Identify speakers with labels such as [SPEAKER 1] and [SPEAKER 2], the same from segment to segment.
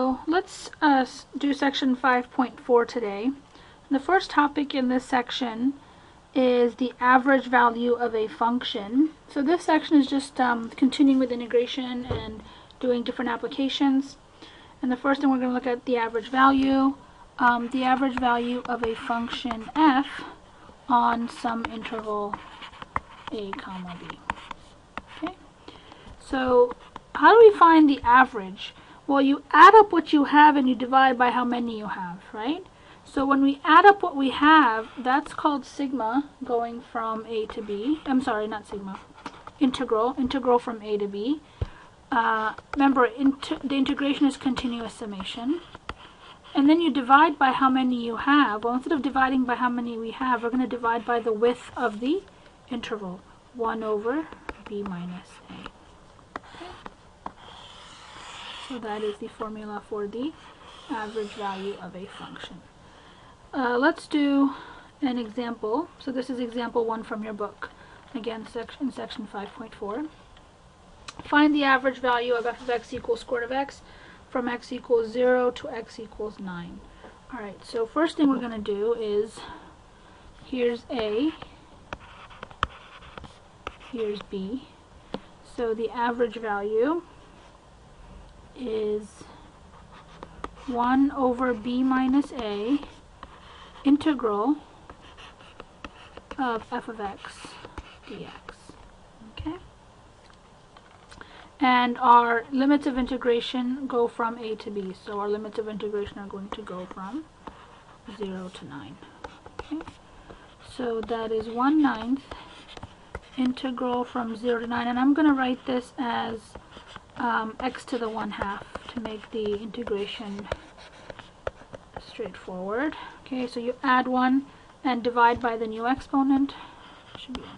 [SPEAKER 1] So let's do section 5.4 today. The first topic in this section is the average value of a function. So this section is just continuing with integration and doing different applications. And the first thing we're going to look at the average value of a function f on some interval a comma b. Okay. So how do we find the average? Well, you add up what you have and you divide by how many you have, right? So when we add up what we have, that's called sigma going from a to b. I'm sorry, not sigma. Integral from a to b. Remember, the integration is continuous summation. And then you divide by how many you have. Well, instead of dividing by how many we have, we're going to divide by the width of the interval. 1 over b minus a. So that is the formula for the average value of a function. Let's do an example. So this is example 1 from your book. Again, section 5.4. Find the average value of f of x equals square root of x from x equals 0 to x equals 9. Alright, so first thing we're going to do is, here's a, here's b. So the average value is 1 over b minus a integral of f of x dx. Okay? And our limits of integration go from a to b. So our limits of integration are going to go from 0 to 9. Okay? So that is 1/9 integral from 0 to 9. And I'm going to write this as x to the 1/2 to make the integration straightforward. Okay, so you add 1 and divide by the new exponent. Should be a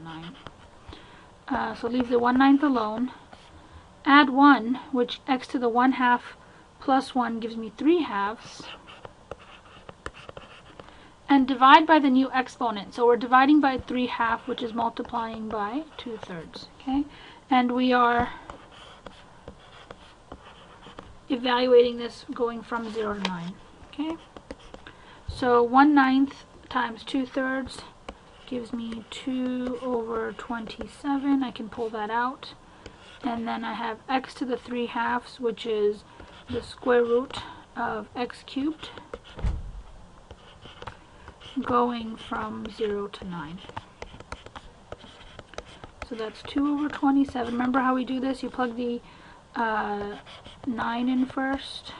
[SPEAKER 1] 9. So leave the 1/9 alone. Add 1, which x to the 1/2 plus 1 gives me 3/2. And divide by the new exponent. So we're dividing by 3/2, which is multiplying by 2/3. Okay, and we are evaluating this going from 0 to 9. Okay, so 1/9 times 2/3 gives me 2 over 27. I can pull that out. And then I have x to the 3/2, which is the square root of x cubed, going from 0 to 9. So that's 2 over 27. Remember how we do this? You plug the 9 in first,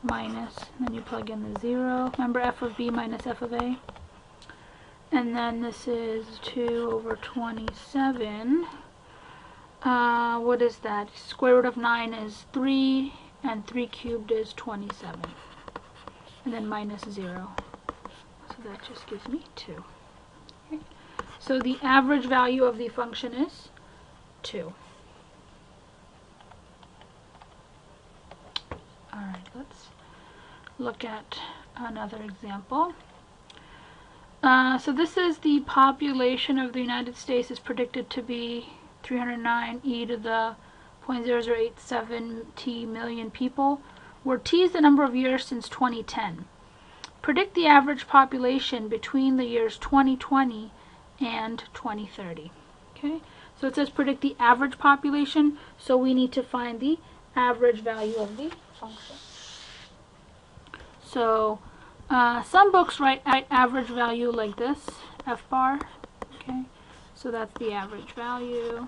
[SPEAKER 1] minus, then you plug in the 0. Remember f of b minus f of a. And then this is 2 over 27. What is that? Square root of 9 is 3, and 3 cubed is 27. And then minus 0. So that just gives me 2. Okay. So the average value of the function is 2. Alright, let's look at another example. So this is the population of the United States is predicted to be 309 e to the 0.0087 t million people, where t is the number of years since 2010. Predict the average population between the years 2020 and 2030. Okay, so it says predict the average population, so we need to find the average value of the function. So some books write average value like this, f bar. Okay, so that's the average value.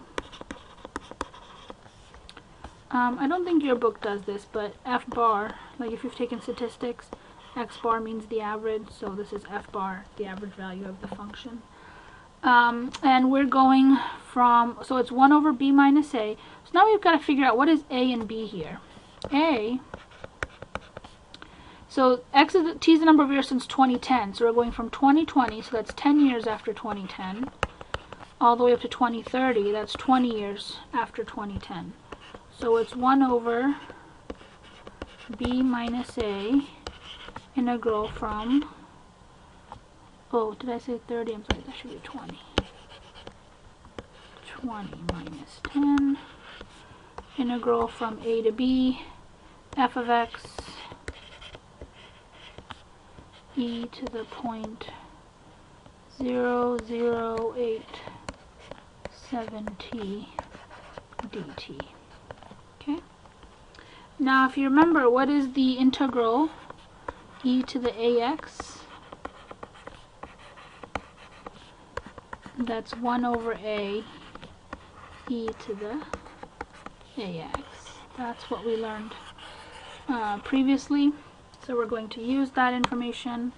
[SPEAKER 1] I don't think your book does this, but f bar, like if you've taken statistics, x bar means the average, so this is f bar, the average value of the function. And we're going from, so it's 1 over b minus a. So now we've got to figure out what is a and b here. A, so t is the number of years since 2010, so we're going from 2020, so that's 10 years after 2010, all the way up to 2030, that's 20 years after 2010. So it's 1 over b minus a integral from, oh, did I say 30? I'm sorry, that should be 20. 20 minus 10, integral from a to b, f of x e to the 0.0087t dt. Okay. Now if you remember, what is the integral e to the ax? That's 1 over a e to the ax. That's what we learned previously. So we're going to use that information.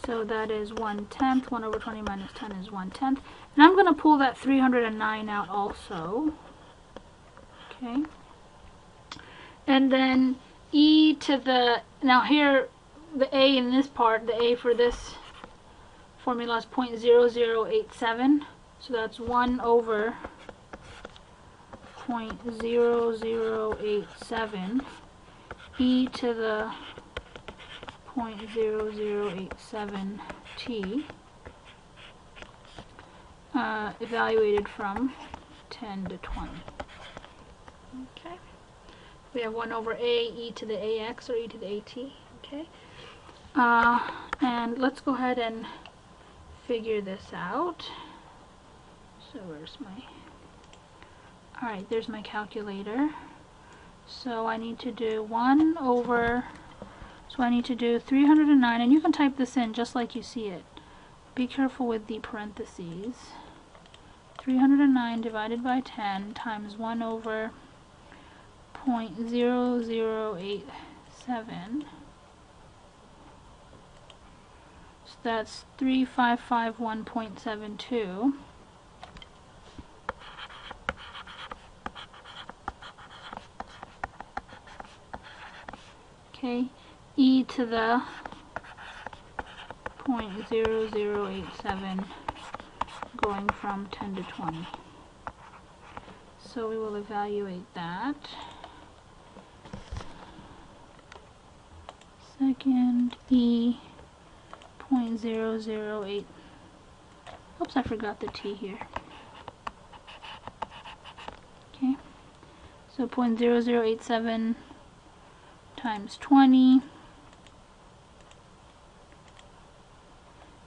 [SPEAKER 1] So that is 1/10. 1 over 20 minus 10 is 1/10. And I'm going to pull that 309 out also. Okay. And then e to the, now here the a in this part, the a for this formula is 0.0087. So that's 1 over 0.0087 e to the 0.0087 t evaluated from 10 to 20. Okay. We have 1 over a e to the ax, or e to the at. Okay. And let's go ahead and figure this out. So where's my... Alright, there's my calculator. So I need to do 1 over... So I need to do 309, and you can type this in just like you see it. Be careful with the parentheses. 309 divided by 10 times 1 over 0.0087. So that's 3551.72. Okay, e to the 0.0087 going from 10 to 20. So we will evaluate that. Second, e 0.008. Oops, I forgot the t here. Okay, so 0.0087 times 20,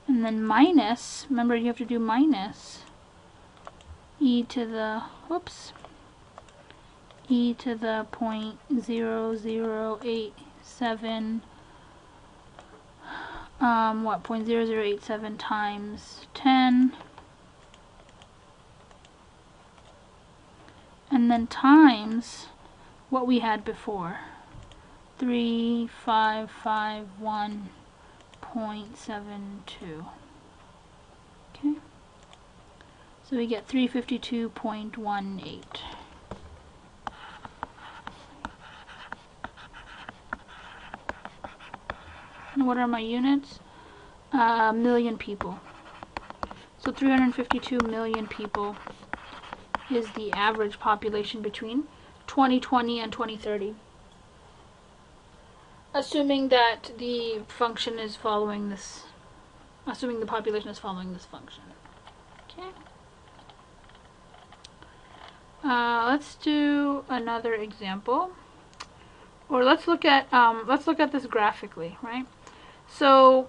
[SPEAKER 1] and then minus, remember you have to do minus e to the, e to the 0.0087, 0.0087 times 10, and then times what we had before, 3551.72. Okay, so we get 352.18. And what are my units? Million people. So 352 million people is the average population between 2020 and 2030. Assuming that the function is following this, assuming the population is following this function. Okay. Let's do another example, or let's look at this graphically, right? So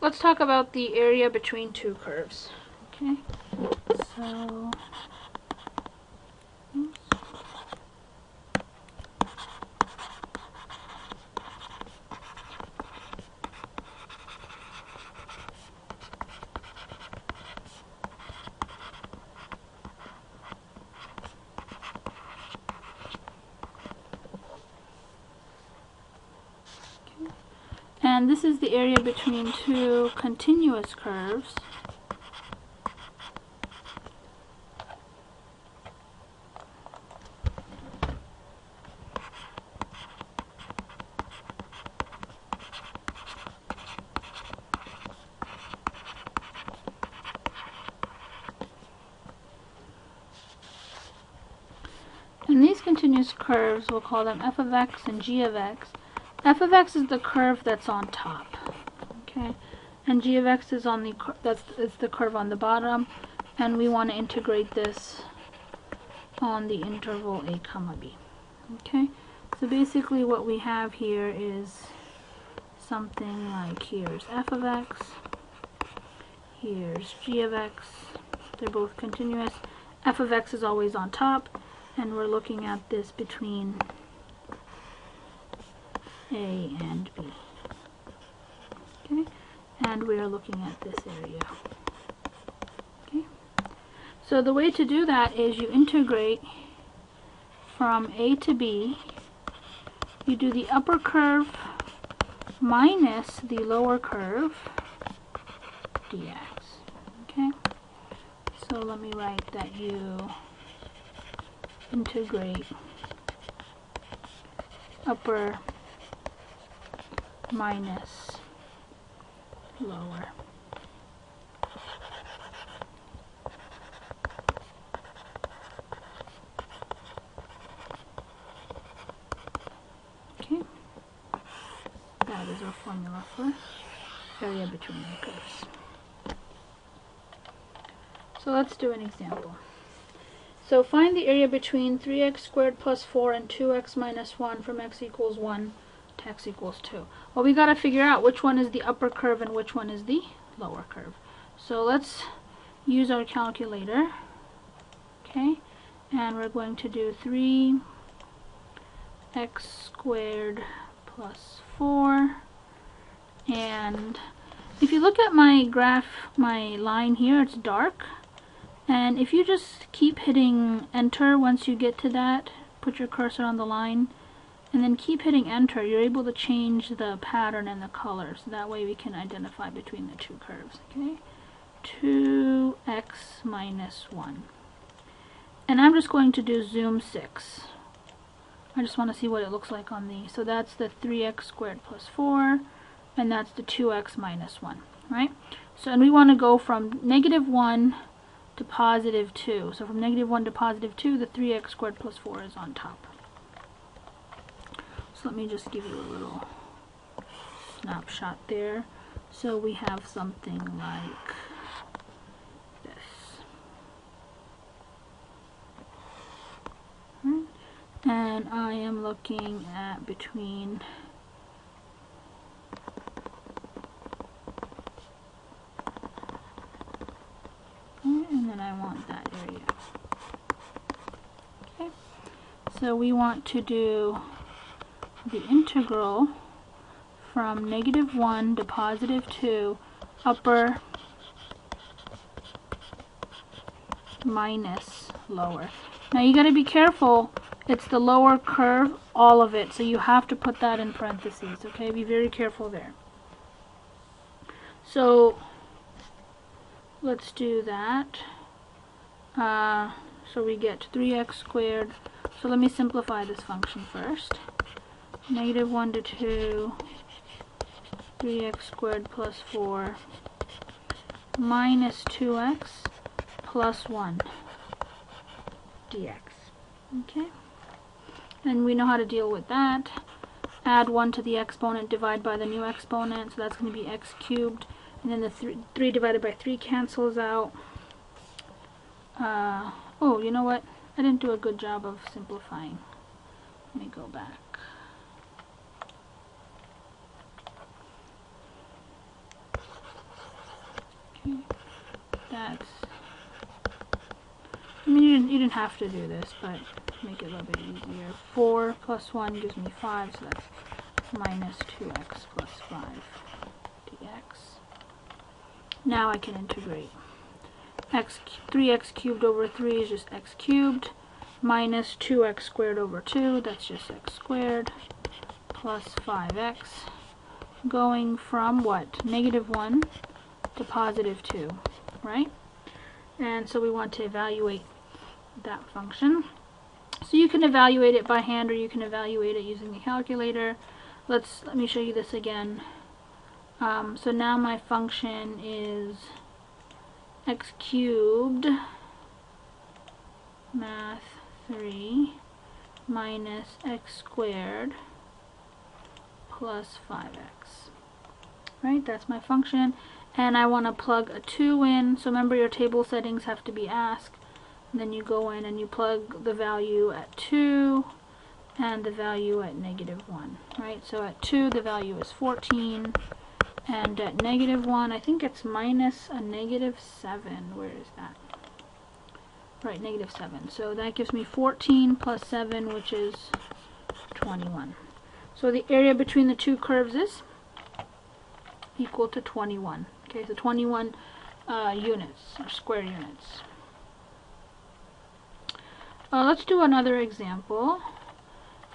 [SPEAKER 1] let's talk about the area between two curves. Okay. So. Oops. And this is the area between two continuous curves. And these continuous curves, we'll call them f of x and g of x. F of x is the curve that's on top, okay, and g of x is on the it's the curve on the bottom, and we want to integrate this on the interval a comma b. Okay, so basically what we have here is something like here's f of x, here's g of x. They're both continuous. F of x is always on top, and we're looking at this between A and B. Okay, and we are looking at this area. Okay, so the way to do that is you integrate from A to B. You do the upper curve minus the lower curve dx. Okay, so let me write that you integrate upper minus lower. Okay, that is our formula for area between the curves. So let's do an example. So find the area between 3x squared plus 4 and 2x minus 1 from x equals 1 to x equals 2. Well, we got to figure out which one is the upper curve and which one is the lower curve. So let's use our calculator. Okay, and we're going to do 3x squared plus 4. And if you look at my graph, my line here, it's dark. And if you just keep hitting enter once you get to that, put your cursor on the line, and then keep hitting enter, you're able to change the pattern and the color. So that way we can identify between the two curves. Okay, 2x minus 1. And I'm just going to do zoom 6. I just want to see what it looks like on these. So that's the 3x squared plus 4, and that's the 2x minus 1, right? So, and we want to go from -1 to +2. So from -1 to +2, the 3x squared plus 4 is on top. So let me just give you a little snapshot there. So we have something like this. And I am looking at between and then I want that area. Okay, so we want to do the integral from -1 to +2, upper minus lower. Now you got to be careful, it's the lower curve, all of it, so you have to put that in parentheses, okay? Be very careful there. So let's do that. So we get 3x squared. So let me simplify this function first. -1 to 2, 3x squared plus 4 minus 2x plus 1 dx. Okay, and we know how to deal with that. Add 1 to the exponent, divide by the new exponent, so that's going to be x cubed, and then the 3 divided by 3 cancels out. Oh, you know what? I didn't do a good job of simplifying. Let me go back. Okay, that's, I mean, you didn't have to do this, but make it a little bit easier. 4 plus 1 gives me 5, so that's minus 2x plus 5 dx. Now I can integrate. 3x cubed over 3 is just x cubed, minus 2x squared over 2, that's just x squared, plus 5x, going from what? -1 to +2, right? And so we want to evaluate that function. So you can evaluate it by hand, or you can evaluate it using the calculator. Let me show you this again. So now my function is x cubed math 3 minus x squared plus 5x. Right, that's my function. And I want to plug a 2 in. So remember, your table settings have to be ask. And then you go in and you plug the value at 2. and the value at -1, right? So at 2 the value is 14, and at -1 I think it's minus a -7. Where is that? Right, -7. So that gives me 14 plus 7, which is 21. So the area between the two curves is equal to 21. Okay, so 21 units, or square units. Let's do another example.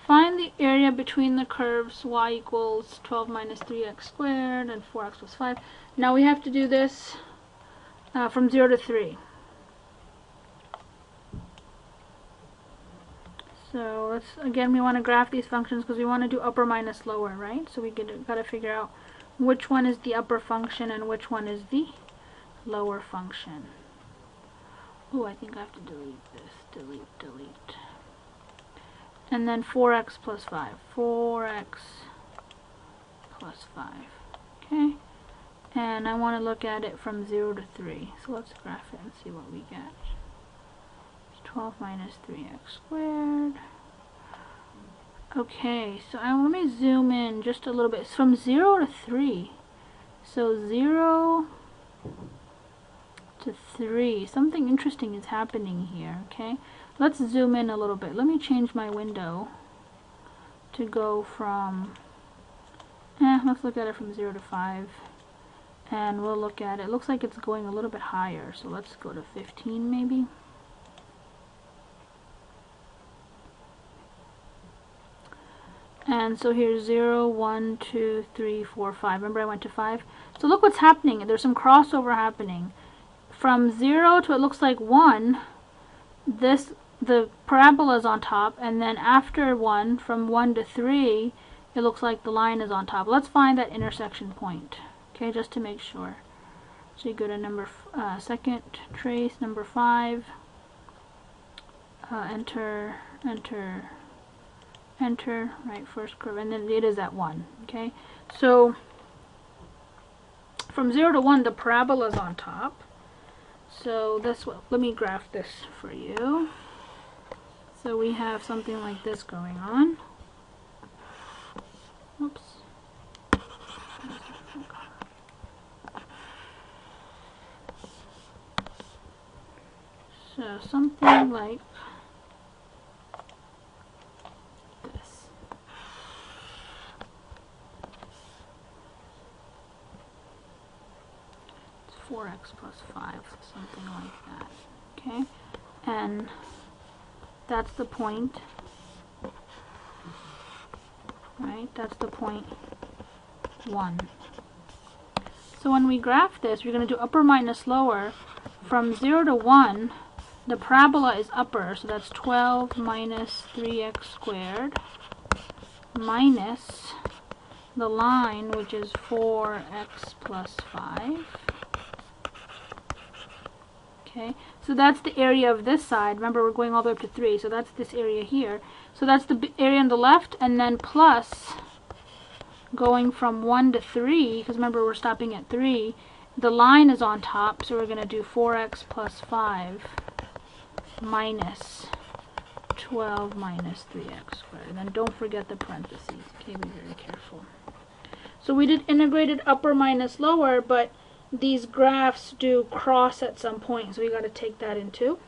[SPEAKER 1] Find the area between the curves y equals 12 minus 3x squared and 4x plus 5. Now we have to do this from 0 to 3. So let's, again, we want to graph these functions because we want to do upper minus lower, right? So we got to figure out which one is the upper function and which one is the lower function. Oh, I think I have to delete this. Delete. And then 4x plus 5. 4x plus 5. Okay? And I want to look at it from 0 to 3. So let's graph it and see what we get. 12 minus 3x squared. Okay, so let me zoom in just a little bit. It's from 0 to 3. So 0 to 3. Something interesting is happening here, okay? Let's zoom in a little bit. Let me change my window to go from, let's look at it from 0 to 5. And we'll look at it. It looks like it's going a little bit higher. So let's go to 15 maybe. And so here's 0, 1, 2, 3, 4, 5. Remember I went to 5? So look what's happening. There's some crossover happening. From 0 to it looks like 1, the parabola is on top, and then after 1, from 1 to 3, it looks like the line is on top. Let's find that intersection point, okay, just to make sure. So you go to second trace, number 5, enter, right, first curve, and then it is at 1, okay? So from 0 to 1, the parabola is on top. So that's what, let me graph this for you. So we have something like this going on. Oops. So something like this. It's 4x plus 5, something like that. Okay? And that's the point, right? That's the point 1. So when we graph this, we're going to do upper minus lower. From 0 to 1, the parabola is upper, so that's 12 minus 3x squared minus the line, which is 4x plus 5. Okay, so that's the area of this side. Remember, we're going all the way up to 3, so that's this area here. So that's the area on the left, and then plus going from 1 to 3, because remember we're stopping at 3, the line is on top, so we're going to do 4x plus 5 minus 12 minus 3x squared. And then don't forget the parentheses. Okay, be very careful. So we did integrated upper minus lower, but these graphs do cross at some point, so we got to take that into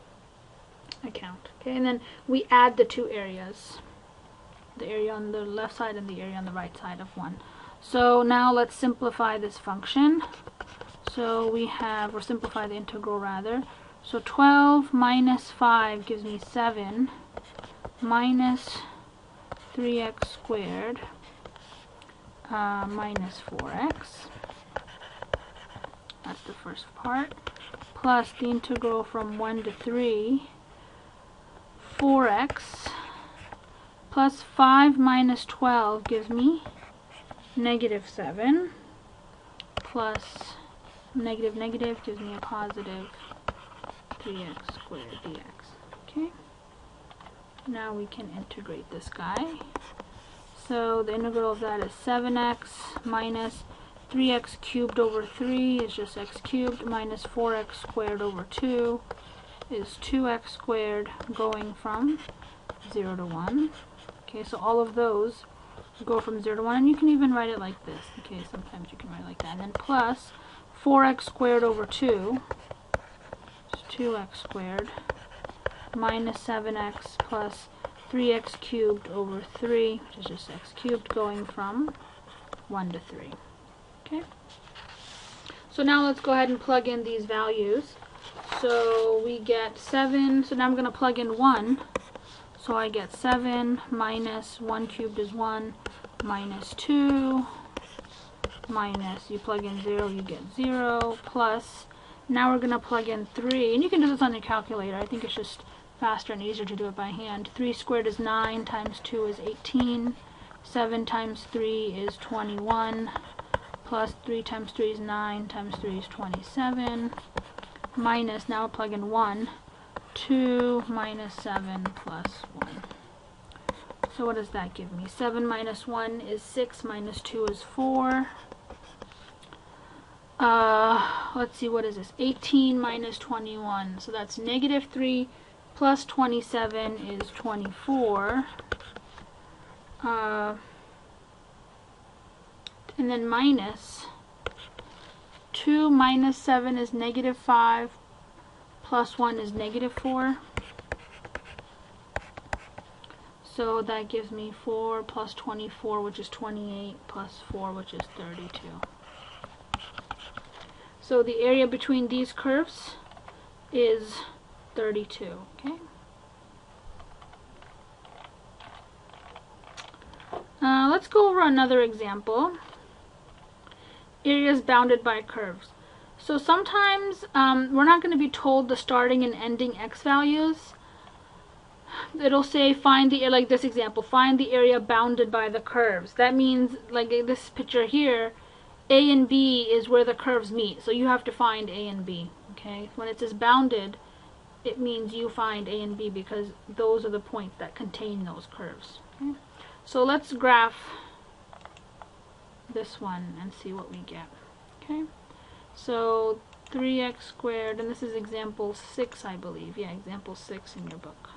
[SPEAKER 1] account. Okay, and then we add the two areas, the area on the left side and the area on the right side of 1. So now let's simplify this function. So we'll simplify the integral rather. So 12 minus 5 gives me 7 minus 3x squared minus 4x. That's the first part. Plus the integral from 1 to 3, 4x, plus 5 minus 12 gives me -7, plus negative gives me a positive 3x squared dx. Okay? Now we can integrate this guy. So the integral of that is 7x minus 3x cubed over 3 is just x cubed, minus 4x squared over 2 is 2x squared, going from 0 to 1. Okay, so all of those go from 0 to 1, and you can even write it like this. Okay, sometimes you can write it like that. And then plus 4x squared over 2 is 2x squared minus 7x plus 3x cubed over 3, which is just x cubed, going from 1 to 3. Okay. So now let's go ahead and plug in these values. So we get 7, so now I'm going to plug in 1. So I get 7 minus 1 cubed is 1, minus 2, minus, you plug in 0, you get 0, plus, now we're going to plug in 3, and you can do this on your calculator. I think it's just faster and easier to do it by hand. 3 squared is 9, times 2 is 18, 7 times 3 is 21, plus 3 times 3 is 9, times 3 is 27, minus, now plug in 1, 2 minus 7 plus 1. So what does that give me? 7 minus 1 is 6, minus 2 is 4. Let's see, what is this? 18 minus 21. So that's negative 3 plus 27 is 24. And then minus 2 minus 7 is negative 5. Plus 1 is negative 4. So that gives me 4 plus 24, which is 28, plus 4, which is 32. So the area between these curves is 32. Okay. Let's go over another example. Areas bounded by curves. So sometimes we're not going to be told the starting and ending x values. It'll say find the, like this example, find the area bounded by the curves. That means, like this picture here, A and B is where the curves meet. So you have to find A and B. Okay. When it says bounded, it means you find A and B because those are the points that contain those curves. Okay. So let's graph this one and see what we get. Okay. So 3x squared, and this is example 6, I believe. Yeah, example 6 in your book.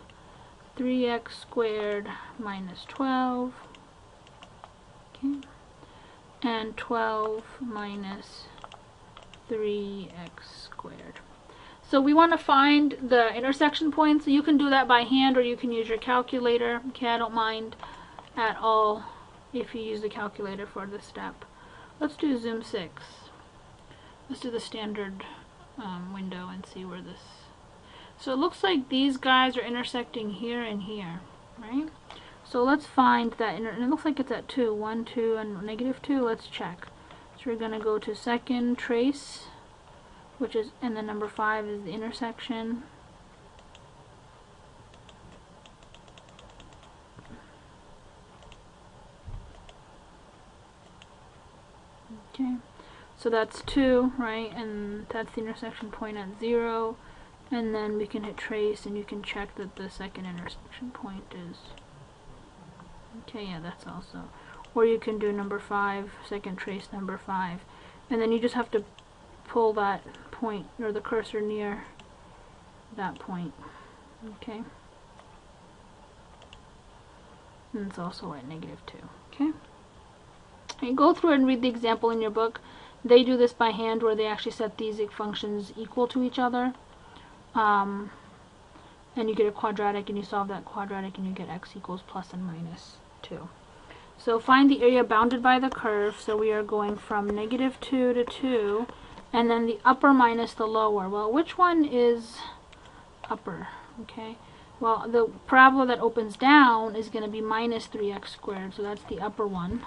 [SPEAKER 1] 3x squared minus 12. Okay. And 12 minus 3x squared. So we want to find the intersection points. So you can do that by hand or you can use your calculator. Okay, I don't mind at all if you use the calculator for this step. Let's do zoom 6. Let's do the standard window and see where this... So it looks like these guys are intersecting here and here, right? So let's find that, and it looks like it's at 2. 1, 2, and negative 2. Let's check. So we're going to go to second trace, which is, and then number 5 is the intersection. Okay. So that's 2, right? And that's the intersection point at 0. And then we can hit trace and you can check that the second intersection point is... Okay, yeah, that's also... Or you can do number 5, second trace number 5. And then you just have to pull that point, or the cursor near that point. Okay? And it's also at negative 2. Okay? And go through and read the example in your book. They do this by hand where they actually set these functions equal to each other. And you get a quadratic and you solve that quadratic and you get x equals plus and minus 2. So find the area bounded by the curve. So we are going from negative 2 to 2 and then the upper minus the lower. Well, which one is upper? Okay. Well, the parabola that opens down is going to be minus 3x squared. So that's the upper one.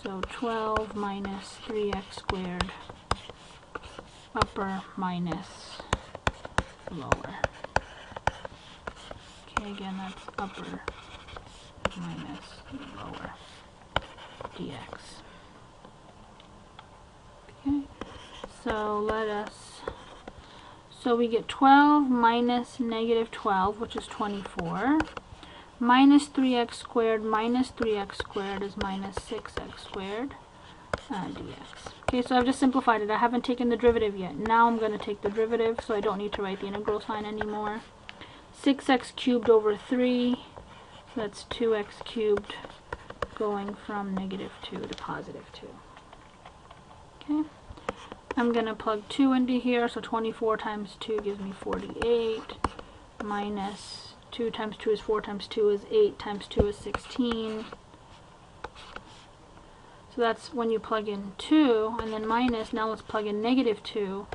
[SPEAKER 1] So 12 minus 3x squared, upper minus lower. Okay, again, that's upper minus lower dx. Okay, so so we get 12 minus negative 12, which is 24. Minus 3x squared minus 3x squared is minus 6x squared dx. Okay, so I've just simplified it. I haven't taken the derivative yet. Now I'm going to take the derivative, so I don't need to write the integral sign anymore. 6x cubed over 3 So that's 2x cubed going from negative 2 to positive 2. Okay. I'm going to plug 2 into here, so 24 times 2 gives me 48, minus 2 times 2 is 4 times 2 is 8 times 2 is 16. So that's when you plug in 2, and then minus, now let's plug in negative 2,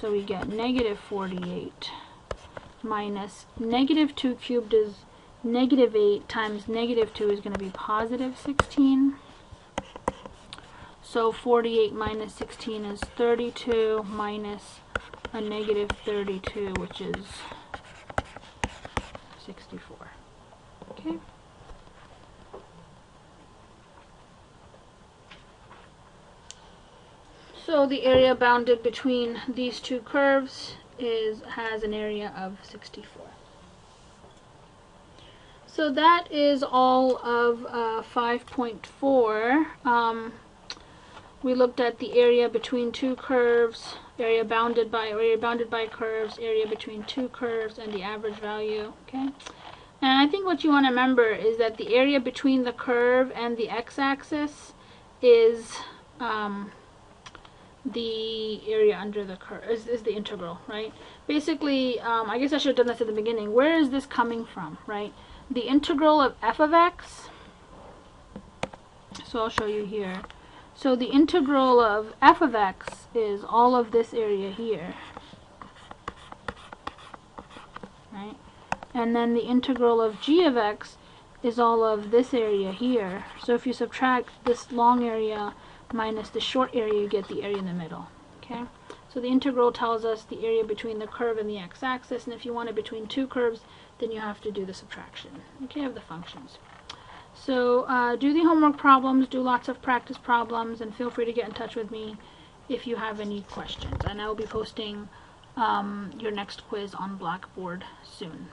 [SPEAKER 1] so we get negative 48, minus negative 2 cubed is negative 8 times negative 2 is going to be positive 16. So 48 minus 16 is 32, minus a negative 32, which is 64. Okay. So the area bounded between these two curves has an area of 64. So that is all of 5.4. We looked at the area between two curves, area bounded by curves, area between two curves, and the average value. Okay. And I think what you want to remember is that the area between the curve and the x-axis is the area under the curve, is the integral, right? Basically, I guess I should have done this at the beginning. Where is this coming from, right? The integral of f of x, so I'll show you here. So the integral of f of x is all of this area here, right? And then the integral of g of x is all of this area here. So if you subtract this long area minus the short area, you get the area in the middle. Okay, so the integral tells us the area between the curve and the x-axis, and if you want it between two curves, then you have to do the subtraction, okay, of the functions. So do the homework problems, do lots of practice problems, and feel free to get in touch with me if you have any questions. And I will be posting your next quiz on Blackboard soon.